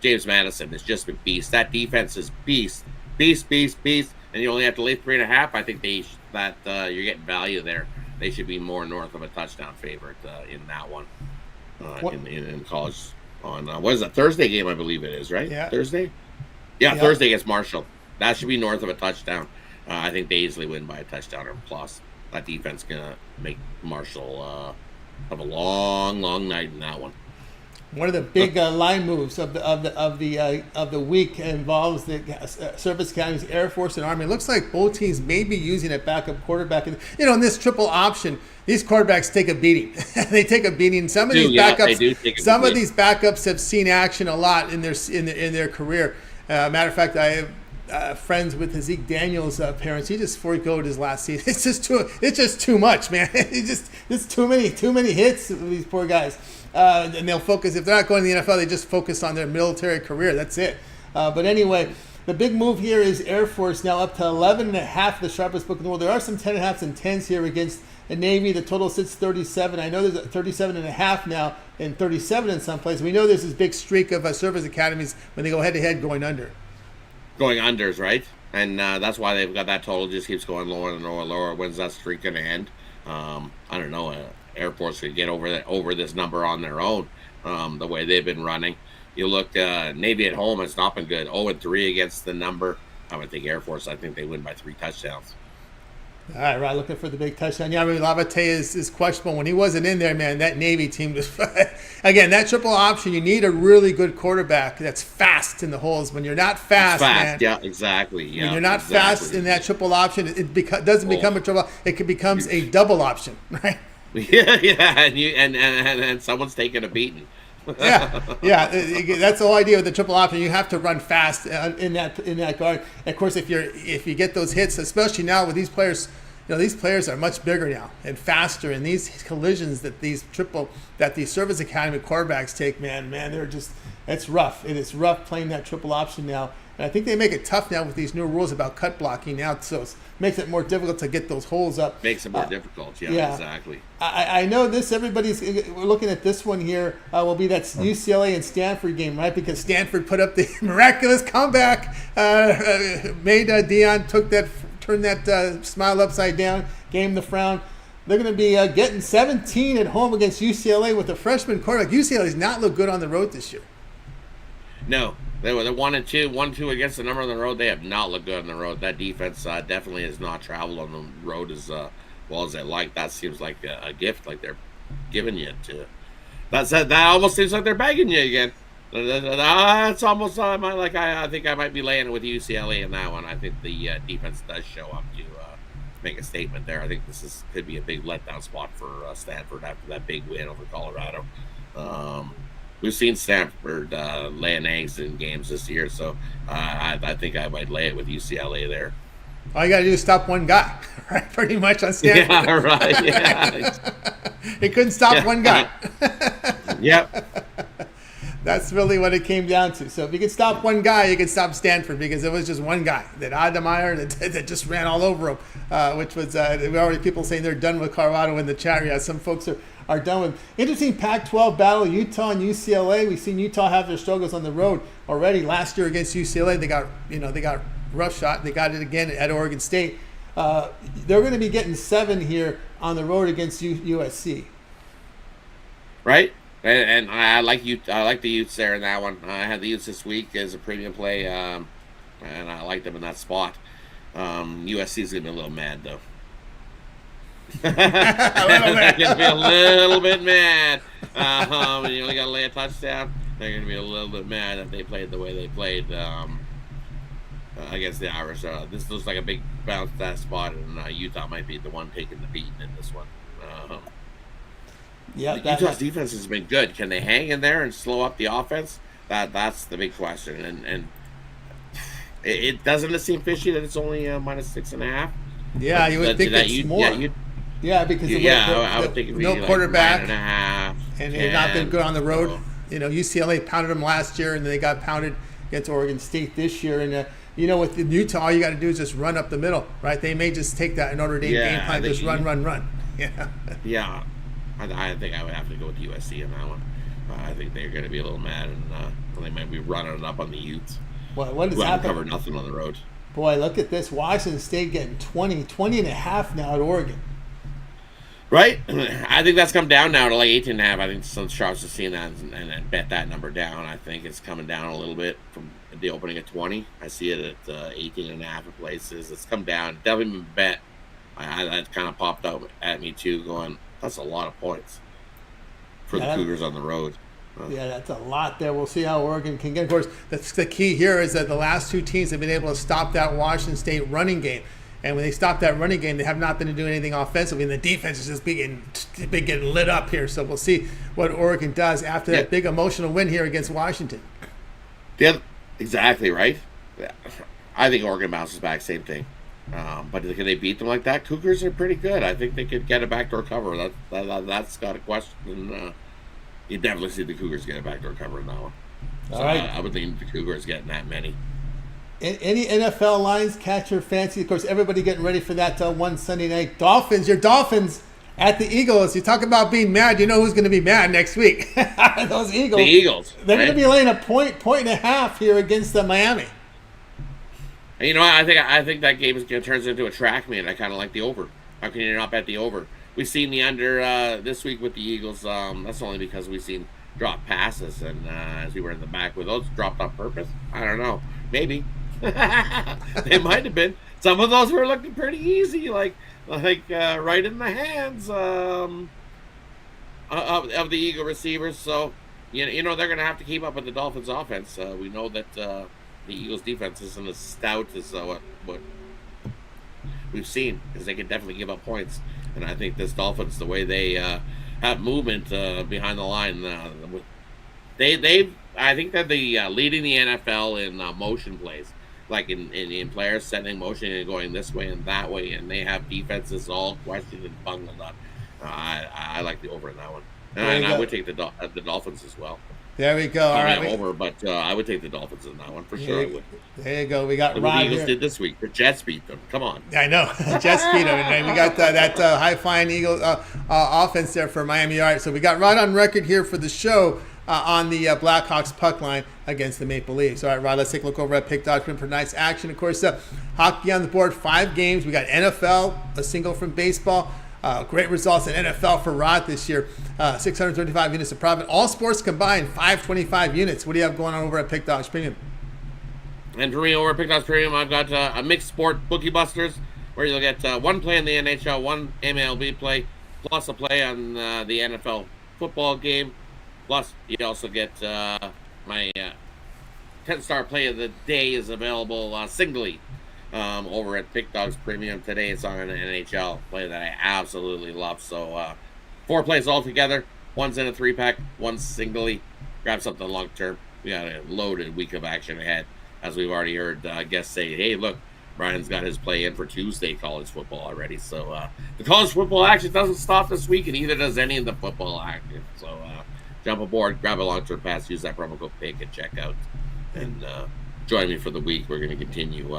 James Madison has just been beast. That defense is beast. And you only have to lay 3.5. I think you're getting value there. They should be more north of a touchdown favorite in that one in college. On what is that, Thursday game? I believe it is, right? Yeah. Thursday. Yeah, Thursday against Marshall. That should be north of a touchdown. I think they easily win by a touchdown or plus. That defense gonna make Marshall have a long night in that one. One of the big line moves of the week involves the service academies, Air Force and Army. It looks like both teams may be using a backup quarterback. In this triple option, these quarterbacks take a beating. They take a beating. Some of these backups have seen action a lot in their career. Matter of fact, I have friends with Zeke Daniels' parents. He just forgoed his last season. It's just too much, man. It's too many hits with these poor guys. And they'll focus, if they're not going to the NFL, they just focus on their military career. That's it. But anyway, the big move here is Air Force now up to 11.5, the sharpest book in the world. There are some 10.5s and 10s here against the Navy. The total sits 37. I know there's a 37.5 now and 37 in some places. We know there's this big streak of service academies when they go head-to-head going under. Going unders, right? And that's why they've got that total just keeps going lower and lower. When's that streak going to end? I don't know. Air Force could get over this number on their own, the way they've been running. You look, Navy at home has not been good. 0-3 against the number. I would think Air Force, I think they win by 3 touchdowns. All right, looking for the big touchdown. Yeah, I mean, Lavate is questionable. When he wasn't in there, man, that Navy team was again, that triple option, you need a really good quarterback that's fast in the holes. When you're not fast, man. Yeah, exactly. Yeah, when you're not fast in that triple option, it doesn't become a triple. It becomes a double option, right? Yeah, and someone's taking a beating. yeah, that's the whole idea with the triple option. You have to run fast in that guard. And of course, if you get those hits, especially now with these players, these players are much bigger now and faster. And these collisions that these service academy quarterbacks take, man, it's rough. It is rough playing that triple option now. And I think they make it tough now with these new rules about cut blocking now, so it makes it more difficult to get those holes up. Makes it more difficult, yeah, exactly. I know this, we're looking at this one here, will be that UCLA and Stanford game, right? Because Stanford put up the miraculous comeback, made Dion turned that smile upside down, gave him the frown. They're going to be getting 17 at home against UCLA with a freshman quarterback. UCLA does not look good on the road this year. No. They were 1-2 against the number on the road. They have not looked good on the road. That defense definitely has not traveled on the road as well as they like. That seems like a gift, like they're giving you to. That almost seems like they're begging you again. That's almost I think I might be laying it with UCLA in that one. I think the defense does show up to make a statement there. I think this could be a big letdown spot for Stanford after that big win over Colorado. We've seen Stanford laying eggs in games this year, so I think I might lay it with UCLA there. All you got to do is stop one guy, right? Pretty much on Stanford. Yeah, right. Yeah. He couldn't stop one guy. Yep. That's really what it came down to. So if you could stop one guy, you could stop Stanford, because it was just one guy, that Ademeyer, that just ran all over him, which was already people saying they're done with Colorado in the chat. Yeah, some folks are done with. Interesting Pac-12 battle, Utah and UCLA. We've seen Utah have their struggles on the road already. Last year against UCLA, they got rough shot. They got it again at Oregon State. They're going to be getting 7 here on the road against USC. Right. And I like the Utes there in that one. I had the Utes this week as a premium play, and I like them in that spot. USC's going to be a little mad, though. They're going to be a little bit mad. When you only got to lay a touchdown, they're going to be a little bit mad that they played the way they played against the Irish. This looks like a big bounce to that spot, and Utah might be the one taking the beating in this one. Utah's defense has been good. Can they hang in there and slow up the offense? That's the big question. And it doesn't seem fishy that it's only -6.5. Yeah, you would think it's more. Because I would think it'd be no quarterback, 9.5, and they've not been good on the road. UCLA pounded them last year, and then they got pounded against Oregon State this year. And with Utah, all you got to do is just run up the middle, right? They may just take that Notre Dame game plan, just run. Yeah. Yeah, I think I would have to go with USC on that one. I think they're going to be a little mad, and they might be running it up on the Utes. What is happening? Cover nothing on the road. Boy, look at this. Washington State getting 20 and a half now at Oregon. Right? I think that's come down now to like 18.5. I think some sharps are seeing that and bet that number down. I think it's coming down a little bit from the opening at 20. I see it at 18.5 in places. It's come down. Definitely been bet. That kind of popped out at me too, going, that's a lot of points for the Cougars on the road. Yeah, that's a lot there. We'll see how Oregon can get. Of course, that's the key here is that the last two teams have been able to stop that Washington State running game. And when they stop that running game, they have not been doing anything offensively. And the defense is just getting lit up here. So we'll see what Oregon does after that big emotional win here against Washington. Yeah, exactly right. I think Oregon bounces back, same thing. But can they beat them like that? Cougars are pretty good. I think they could get a backdoor cover. That's got a question. You definitely see the Cougars get a backdoor cover in that one. So all right. I would think the Cougars getting that many. Any NFL lines catch your fancy? Of course, everybody getting ready for that one Sunday night. Your Dolphins at the Eagles. You talk about being mad. You know who's going to be mad next week? Those Eagles. The Eagles. They're going to be laying a point and a half here against Miami. And I think that game turns into a track meet. I kind of like the over. How can you not bet the over? We've seen the under this week with the Eagles. That's only because we've seen drop passes, and as we were in the back, were those dropped on purpose? I don't know. Maybe. They might have been. Some of those were looking pretty easy, like right in the hands of the Eagle receivers. So they're going to have to keep up with the Dolphins' offense. We know that the Eagles' defense isn't as stout as what we've seen, because they can definitely give up points. And I think this Dolphins, the way they have movement behind the line, I think they're leading the NFL in motion plays, like in players setting motion and going this way and that way, and they have defenses all questioned and bungled up. I like the over in that one, and I would take the Dolphins as well. There we go. All right, over, but I would take the Dolphins in that one for sure. I would. There you go. We got Rod. The Eagles did this week. The Jets beat them. Come on. I know. Jets beat them. And we got that high-flying Eagles offense there for Miami. All right, so we got Rod on record here for the show on the Blackhawks puck line against the Maple Leafs. All right, Rod, let's take a look over at Pick Dodge for tonight's action. Of course, hockey on the board, 5 games. We got NFL, a single from baseball. Great results in NFL for Rod this year. 635 units of profit. All sports combined, 525 units. What do you have going on over at Pick Dogs Premium? And for me, over at Pick Dogs Premium, I've got a mixed sport Bookie Busters, where you'll get one play in the NHL, one MLB play, plus a play on the NFL football game. Plus, you also get my 10-star play of the day is available singly. Over at Pick Dogs Premium today. It's on an NHL play that I absolutely love. So 4 plays all together. One's in a 3-pack, one's singly. Grab something long term. We got a loaded week of action ahead, as we've already heard guests say, hey, look, Brian's got his play in for Tuesday college football already. So the college football action doesn't stop this week, and neither does any of the football action. So jump aboard, grab a long-term pass, use that promo code PICK at checkout, and join me for the week. We're going to continue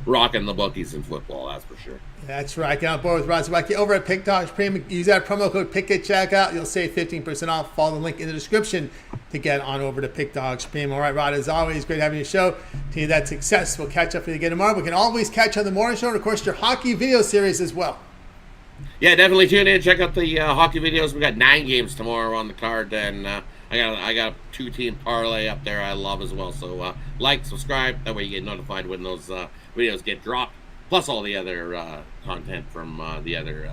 rocking the bookies in football, that's for sure. That's right. Get on board with Rod Zawacky over at Pick Dogs Premium. Use that promo code PICK at checkout. You'll save 15% off. Follow the link in the description to get on over to Pick Dogs Premium. All right, Rod, as always, great having you show. To you that success. We'll catch up with you again tomorrow. We can always catch on the morning show, and of course your hockey video series as well. Yeah, definitely tune in. Check out the hockey videos. We got 9 games tomorrow on the card, and I got a 2-team parlay up there I love as well. So like, subscribe. That way you get notified when those videos get dropped. Plus all the other content from the other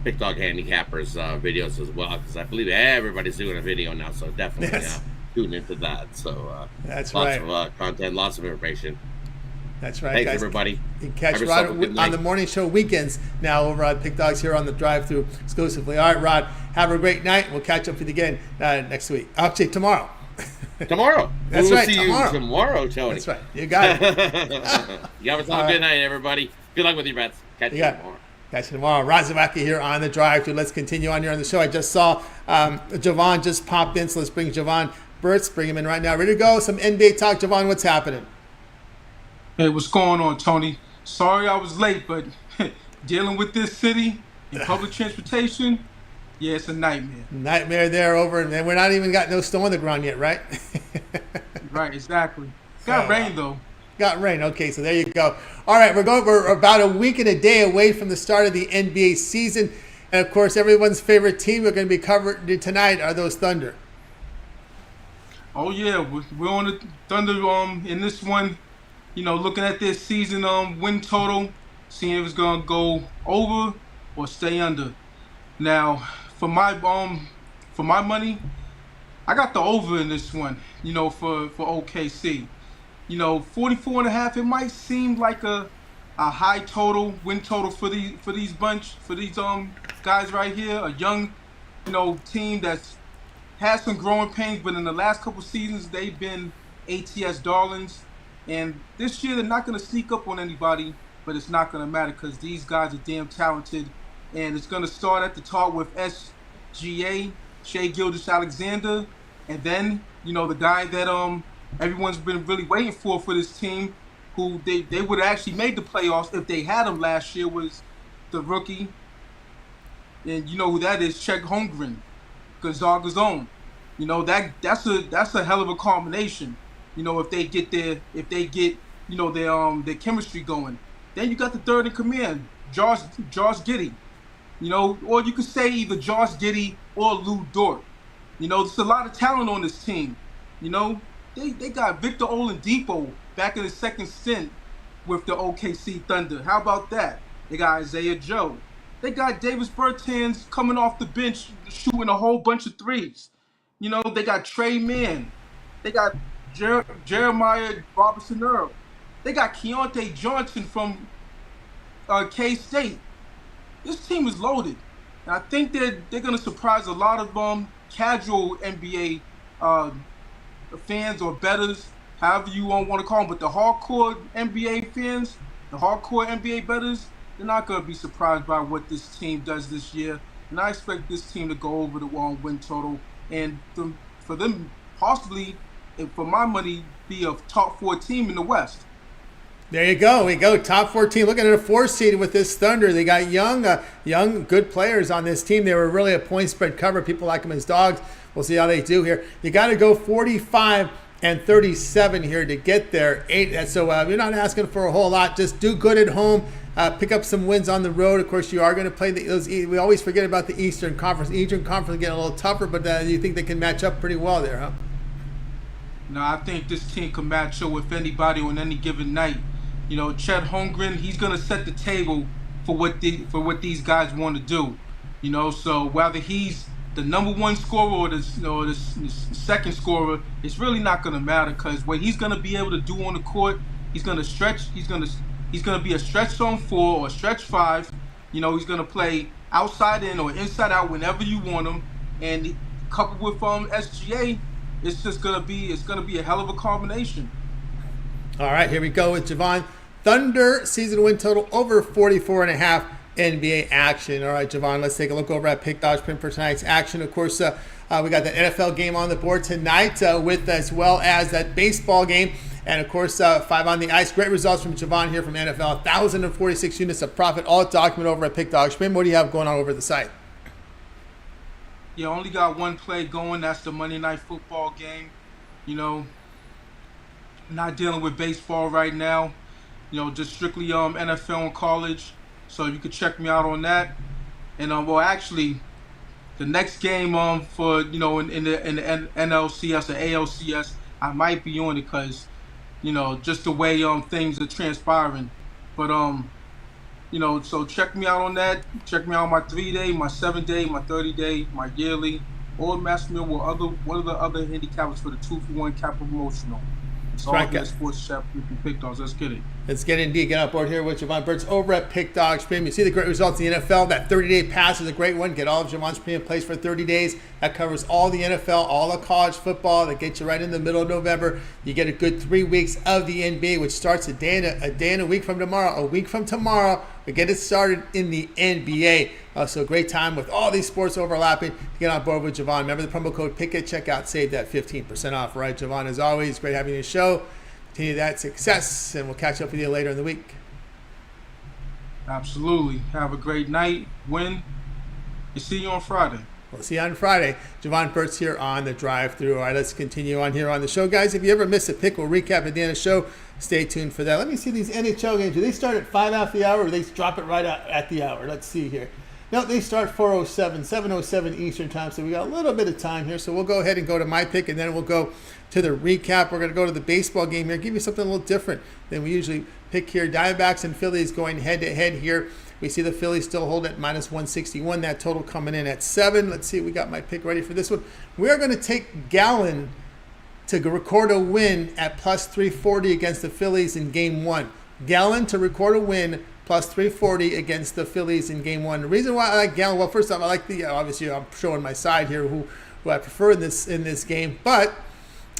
Pick Dog Handicappers videos as well. Because I believe everybody's doing a video now. So definitely tune into that. So that's lots right. of content, lots of information. That's right, Thanks, guys. everybody. You can catch Have yourself a Rod good on night. the morning show weekends now over at Pick Dogs here on the drive-thru exclusively. All right, Rod, have a great night. We'll catch up with you again next week. Actually, tomorrow. Tomorrow. That's we'll right, see tomorrow. you tomorrow, Tony. That's right. You got it. You have yourself a good night, everybody. Good luck with your bets. Catch you tomorrow. Catch you tomorrow. Rod Zawacky here on the drive-thru. Let's continue on here on the show. I just saw Javon just popped in, so let's bring Javon Burtz. Bring him in right now. Ready to go? Some NBA talk. Javon, what's happening? Hey, what's going on, Tony? Sorry I was late, but dealing with this city and public transportation, yeah, it's a nightmare. Nightmare there over, and we're not even got no snow on the ground yet, right? Right, exactly. Got rain, though. Got rain. Okay, so there you go. All right, we're about a week and a day away from the start of the NBA season. And, of course, everyone's favorite team we're going to be covering tonight are those Thunder. Oh, yeah, we're on the Thunder in this one, looking at this season win total, seeing if it's going to go over or stay under. Now, for my money, I got the over in this one, for OKC. 44.5, it might seem like a high total, win total for these guys right here. A young, team that's had some growing pains, but in the last couple seasons they've been ATS darlings. And this year they're not going to sneak up on anybody, but it's not going to matter because these guys are damn talented. And it's going to start at the top with SGA, Shai Gilgeous-Alexander, and then the guy that everyone's been really waiting for this team, who they would have actually made the playoffs if they had him last year, was the rookie. And you know who that is, Chet Holmgren, Gonzaga's own. That's a hell of a combination. If they get their chemistry going. Then you got the third in command, Josh Giddey. Or you could say either Josh Giddey or Lou Dort. There's a lot of talent on this team. They got Victor Oladipo back in his second stint with the OKC Thunder. How about that? They got Isaiah Joe. They got Davis Bertans coming off the bench shooting a whole bunch of threes. They got Trey Mann. They got Jeremiah Robinson-Earl. They got Keontae Johnson from K-State. This team is loaded. And I think they're going to surprise a lot of casual NBA fans or bettors, however you want to call them. But the hardcore NBA fans, the hardcore NBA bettors, they're not going to be surprised by what this team does this year. And I expect this team to go over the win total. And for them, possibly, for my money, be a top 4 team in the West. There you go. We go. Top 14. Looking at a 4 seed with this Thunder. They got young, good players on this team. They were really a point spread cover. People like them as dogs. We'll see how they do here. You got to go 45 and 37 here to get there. So you're not asking for a whole lot. Just do good at home. Pick up some wins on the road. Of course, you are going to play those. We always forget about the Eastern Conference. Eastern Conference getting a little tougher, but you think they can match up pretty well there, huh? No, I think this team can match up with anybody on any given night. Chet Holmgren, he's going to set the table for what these guys want to do. So whether he's the number 1 scorer or the second scorer, it's really not going to matter because what he's going to be able to do on the court, he's going to stretch. He's going to be a stretch zone 4 or stretch 5. He's going to play outside in or inside out whenever you want him. And coupled with SGA, it's going to be a hell of a combination. All right, here we go with Javon. Thunder season win total over 44.5 NBA action. All right, Javon, let's take a look over at Pick Dodge Print for tonight's action. Of course, we got the NFL game on the board tonight with as well as that baseball game. And, of course, 5 on the ice. Great results from Javon here from NFL. 1,046 units of profit, all documented over at Pick Dodge Print. What do you have going on over the site? Yeah, only got one play going. That's the Monday Night Football game. Not dealing with baseball right now. Just strictly NFL and college. So you can check me out on that. And actually, the next game for in the NLCS or ALCS, I might be on it because just the way things are transpiring. But so check me out on that. Check me out on my 3-day, my 7-day, my 30-day, my yearly, or match me with one of the other handicappers for the 2-for-1 capital promotional. It's all Strike good out. sports chef and pick dogs. Let's get it. Let's get indeed. Get on board here with Javon Burt's over at Pick Dogs Premium. You see the great results in the NFL. That 30-day pass is a great one. Get all of Javon's premium plays for 30 days. That covers all the NFL, all the college football. That gets you right in the middle of November. You get a good 3 weeks of the NBA, which starts a day and a week from tomorrow. A week from tomorrow, we get it started in the NBA. So a great time with all these sports overlapping. Get on board with Javon. Remember the promo code PICK at checkout. Save that 15% off. All right, Javon, as always, great having you on the show. Continue that success, and we'll catch up with you later in the week. Absolutely. Have a great night. Win. And see you on Friday. We'll see you on Friday. Javon Burt's here on the drive-through. All right, let's continue on here on the show. Guys, if you ever miss a pick, we'll recap at the end of the show. Stay tuned for that. Let me see these NHL games. Do they start at 5 after the hour, or do they drop it right at the hour? Let's see here. No, they start 4:07, 7:07 Eastern time, so we got a little bit of time here. So we'll go ahead and go to my pick, and then we'll go to the recap. We're going to go to the baseball game here, give you something a little different than we usually pick here. Diamondbacks and Phillies going head-to-head here. We see the Phillies still hold at minus 161. That total coming in at 7. Let's see, we got my pick ready for this one. We are going to take Gallen to record a win at plus 340 against the Phillies in Game 1. Gallen to record a win plus 340 against the Phillies in Game 1. The reason why I like Gallen, well, first off, I like the, obviously I'm showing my side here who I prefer in this game, but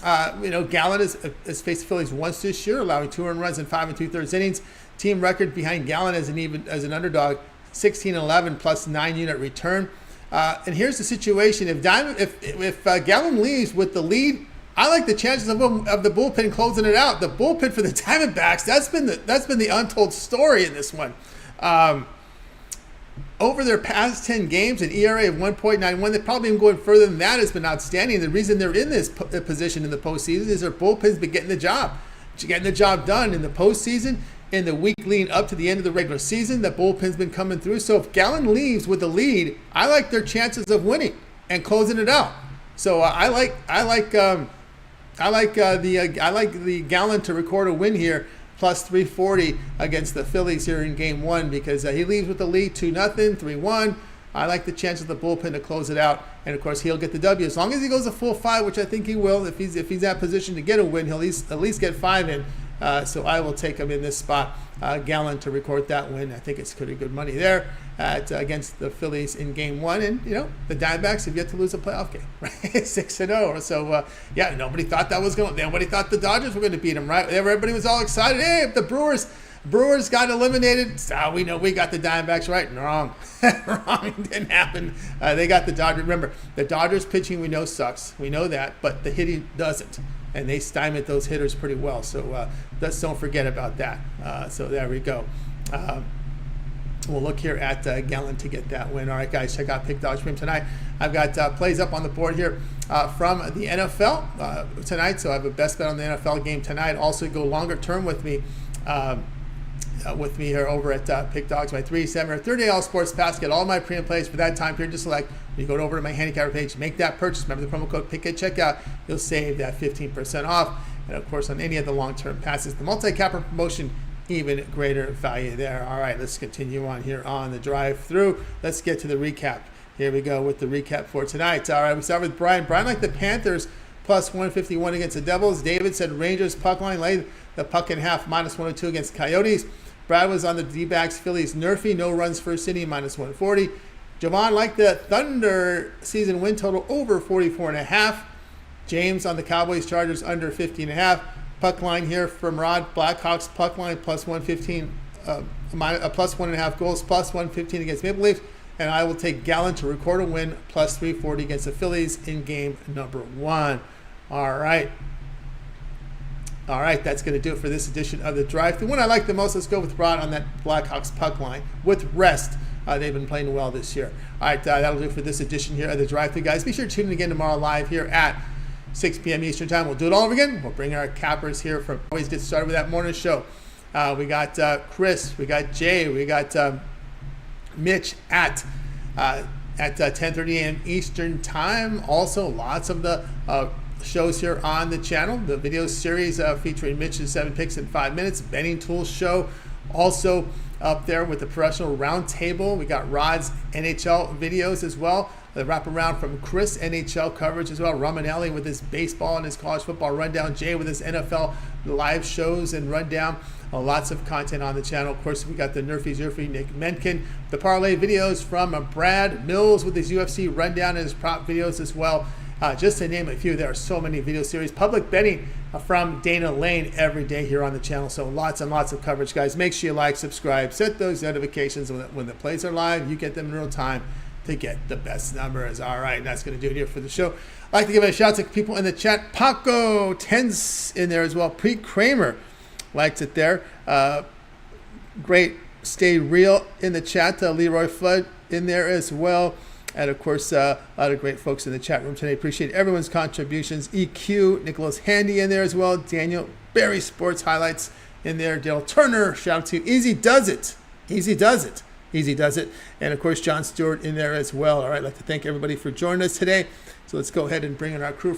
Gallen has faced the Phillies once this year, allowing 2 earned runs in 5 2/3 innings. Team record behind Gallen as an underdog, 16-11 plus 9-unit return. And here's the situation: if Gallen leaves with the lead, I like the chances of the bullpen closing it out. The bullpen for the Diamondbacks, that's been the untold story in this one. Over their past 10 games, an ERA of 1.91. They've probably been going further than that. Has been outstanding. The reason they're in this position in the postseason is their bullpen's been getting the job done in the postseason. In the week leading up to the end of the regular season, the bullpen's been coming through. So if Gallen leaves with the lead, I like their chances of winning and closing it out. So I like the Gallen to record a win here, plus 340 against the Phillies here in Game 1 because he leaves with the lead 2-0, 3-1. I like the chance of the bullpen to close it out, and of course he'll get the W as long as he goes a full 5, which I think he will. If he's at position to get a win, he'll at least get 5 in. So I will take him in this spot, Gallen to record that win. I think it's pretty good money there against the Phillies in Game 1. And, the Diamondbacks have yet to lose a playoff game, right? 6-0. So, nobody thought nobody thought the Dodgers were going to beat them, right? Everybody was all excited. Hey, if the Brewers got eliminated, we know we got the Diamondbacks right. Wrong. Wrong. Didn't happen. They got the Dodgers. Remember, the Dodgers pitching we know sucks. We know that, but the hitting doesn't. And they stymied those hitters pretty well. So let's don't forget about that. So there we go. We'll look here at Gallen to get that win. All right, guys, check out Pick Dogs Premium tonight. I've got plays up on the board here from the NFL tonight. So I have a best bet on the NFL game tonight. Also, go longer term with me here over at Pick Dogs. My 3, 7, or 30-day all sports pass. Get all my premium plays for that time period to select. When you go over to my handicapper page, make that purchase. Remember the promo code PICK at checkout. You'll save that 15% off. And of course, on any of the long-term passes, the multi-capper promotion, even greater value there. All right, let's continue on here on the drive-through. Let's get to the recap. Here we go with the recap for tonight. All right, we start with Brian. Brian liked the Panthers plus 151 against the Devils. David said Rangers puck line, laid the puck in half, minus 102 against Coyotes. Brad was on the D-backs, Phillies Nerfy, no runs first inning, minus 140. Javon liked the Thunder season win total over 44.5. James on the Cowboys Chargers under 50.5. Puck line here from Rod. Blackhawks puck line plus 115, plus 1.5 goals, plus 115 against Maple Leafs. And I will take Gallen to record a win, plus 340 against the Phillies in game number 1. All right, that's going to do it for this edition of the Drive. The one I like the most, let's go with Rod on that Blackhawks puck line with rest. They've been playing well this year. All right, that'll do it for this edition here of the Drive-Thru, guys. Be sure to tune in again tomorrow live here at 6 p.m. Eastern time. We'll do it all over again. We'll bring our cappers here from always get started with that morning show. We got Chris, we got Jay, we got Mitch at 10:30 a.m. Eastern time. Also, lots of the shows here on the channel. The video series featuring Mitch's 7 picks in 5 minutes. Betting Tools show also up there with the professional roundtable. We got Rod's NHL videos as well. The wraparound from Chris, NHL coverage as well. Romanelli with his baseball and his college football rundown. Jay with his NFL live shows and rundown. Lots of content on the channel. Of course, we got the Nerfy Zerfy, Nick Menken. The parlay videos from Brad Mills with his UFC rundown and his prop videos as well. Just to name a few, there are so many video series. Public betting from Dana Lane every day here on the channel. So lots and lots of coverage, guys. Make sure you like, subscribe, set those notifications when the plays are live. You get them in real time to get the best numbers. All right, that's going to do it here for the show. I'd like to give a shout out to people in the chat. Paco Tens in there as well. Pete Kramer likes it there. Great. Stay Real in the chat. Leroy Flood in there as well. And, of course, a lot of great folks in the chat room today. Appreciate everyone's contributions. EQ, Nicholas Handy in there as well. Daniel Barry Sports Highlights in there. Dale Turner, shout out to you. Easy Does It. Easy Does It. Easy Does It. And, of course, John Stewart in there as well. All right, I'd like to thank everybody for joining us today. So let's go ahead and bring in our crew.